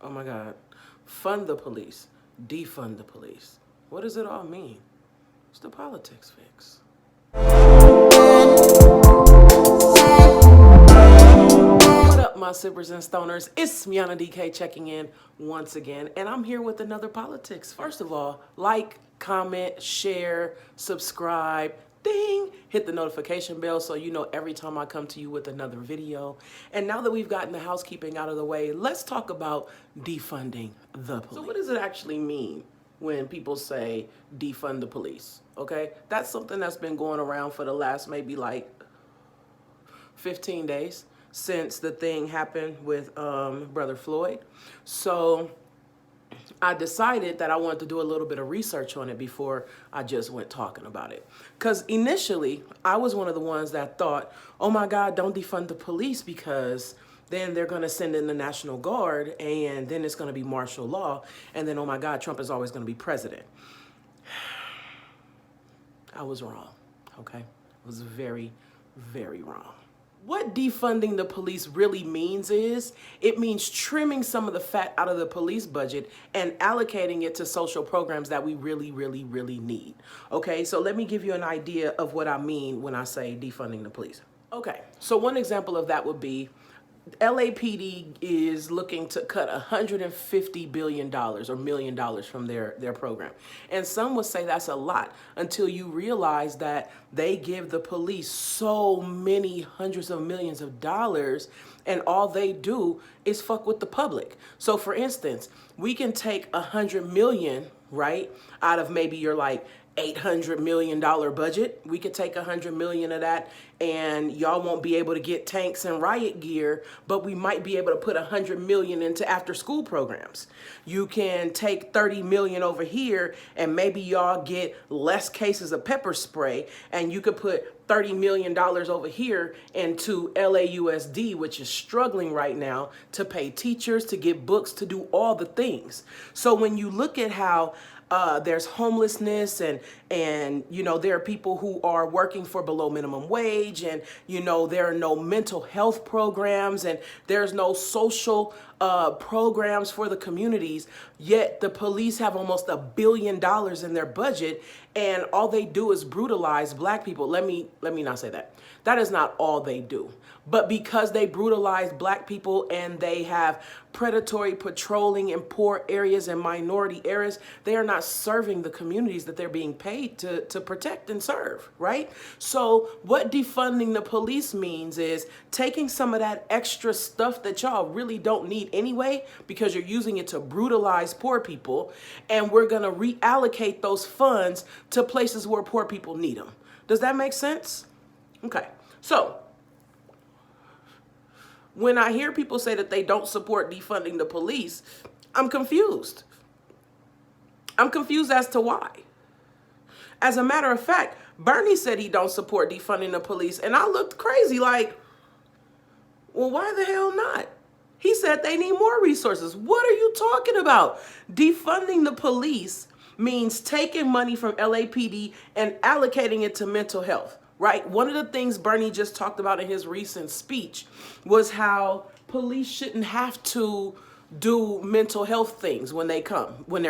Oh my God. Fund the police. Defund the police. What does it all mean? It's the politics fix. What up, my sippers and stoners? It's Miana DK checking in once again, and I'm here with another politics. First of all, like, comment, share, subscribe, ding, hit the notification bell so you know every time I come to you with another video. And now that we've gotten the housekeeping out of the way, let's talk about defunding the police. So what does it actually mean when people say defund the police? Okay, that's something that's been going around for the last maybe like 15 days since the thing happened with Brother Floyd. So I decided that I wanted to do a little bit of research on it before I just went talking about it. Because initially, I was one of the ones that thought, oh my God, don't defund the police because then they're going to send in the National Guard and then it's going to be martial law. And then, oh my God, Trump is always going to be president. I was wrong, okay? I was very, very wrong. What defunding the police really means is, it means trimming some of the fat out of the police budget and allocating it to social programs that we really, really, really need. Okay, so let me give you an idea of what I mean when I say defunding the police. Okay, so one example of that would be LAPD is looking to cut $150 billion or $1 million from their program. And some would say that's a lot until you realize that they give the police so many hundreds of millions of dollars and all they do is fuck with the public. So for instance, we can take $100 million, right, out of maybe your like $800 million budget. We could take $100 million of that and y'all won't be able to get tanks and riot gear, but we might be able to put $100 million into after school programs. You can take $30 million over here and maybe y'all get less cases of pepper spray, and you could put $30 million over here into LAUSD, which is struggling right now to pay teachers, to get books, to do all the things. So when you look at how there's homelessness and you know, there are people who are working for below minimum wage, and you know, there are no mental health programs and there's no social programs for the communities, yet the police have almost $1 billion in their budget and all they do is brutalize black people. Let me not say that. That is not all they do. But because they brutalize black people and they have predatory patrolling in poor areas and minority areas, they are not serving the communities that they're being paid to protect and serve, right? So what defunding the police means is taking some of that extra stuff that y'all really don't need anyway because you're using it to brutalize poor people, and we're going to reallocate those funds to places where poor people need them. Does that make sense? Okay, so when I hear people say that they don't support defunding the police, I'm confused. I'm confused as to why. As a matter of fact, Bernie said he don't support defunding the police, and I looked crazy like, well, why the hell not? He said they need more resources. What are you talking about? Defunding the police means taking money from LAPD and allocating it to mental health, right? One of the things Bernie just talked about in his recent speech was how police shouldn't have to do mental health things when they're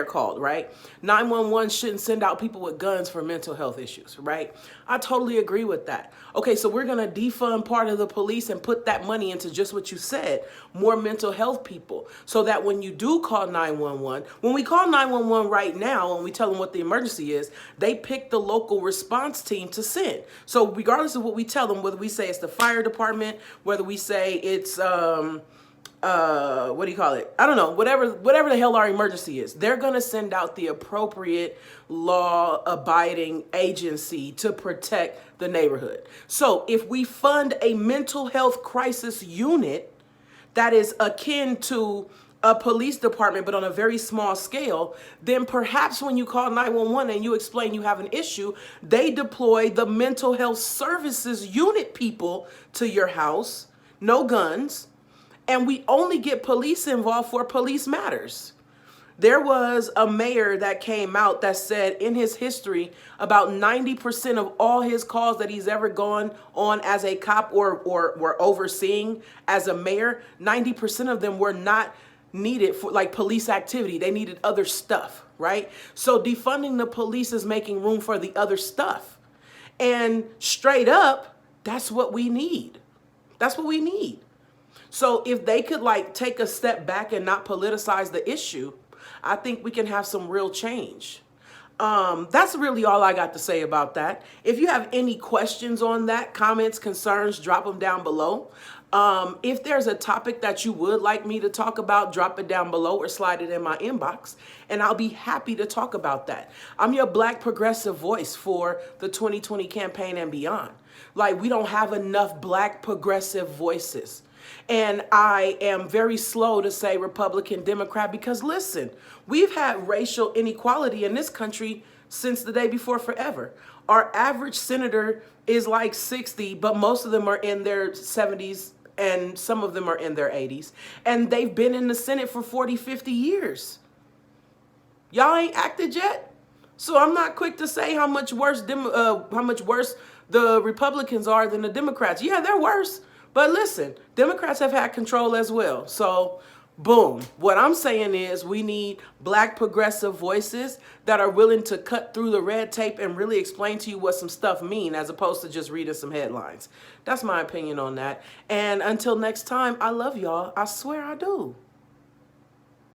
called, right? 911 shouldn't send out people with guns for mental health issues, right? I totally agree with that. Okay, so we're going to defund part of the police and put that money into just what you said, more mental health people, so that when you do call 911, when we call 911 right now and we tell them what the emergency is, they pick the local response team to send. So regardless of what we tell them, whether we say it's the fire department, whether we say it's what do you call it? I don't know, whatever the hell our emergency is, they're going to send out the appropriate law-abiding agency to protect the neighborhood. So if we fund a mental health crisis unit that is akin to a police department, but on a very small scale, then perhaps when you call 911 and you explain you have an issue, they deploy the mental health services unit people to your house, no guns, and we only get police involved for police matters. There was a mayor that came out that said in his history, about 90% of all his calls that he's ever gone on as a cop or were overseeing as a mayor, 90% of them were not needed for like police activity. They needed other stuff, right? So defunding the police is making room for the other stuff. And straight up, that's what we need. That's what we need. So if they could like take a step back and not politicize the issue, I think we can have some real change. That's really all I got to say about that. If you have any questions on that, comments, concerns, drop them down below. If there's a topic that you would like me to talk about, drop it down below or slide it in my inbox, and I'll be happy to talk about that. I'm your Black progressive voice for the 2020 campaign and beyond. Like, we don't have enough Black progressive voices. And I am very slow to say Republican, Democrat, because listen, we've had racial inequality in this country since the day before forever. Our average senator is like 60, but most of them are in their 70s and some of them are in their 80s. And they've been in the Senate for 40, 50 years. Y'all ain't acted yet? So I'm not quick to say how much worse the Republicans are than the Democrats. Yeah, they're worse. But listen, Democrats have had control as well. So, boom. What I'm saying is we need Black progressive voices that are willing to cut through the red tape and really explain to you what some stuff mean as opposed to just reading some headlines. That's my opinion on that. And until next time, I love y'all. I swear I do.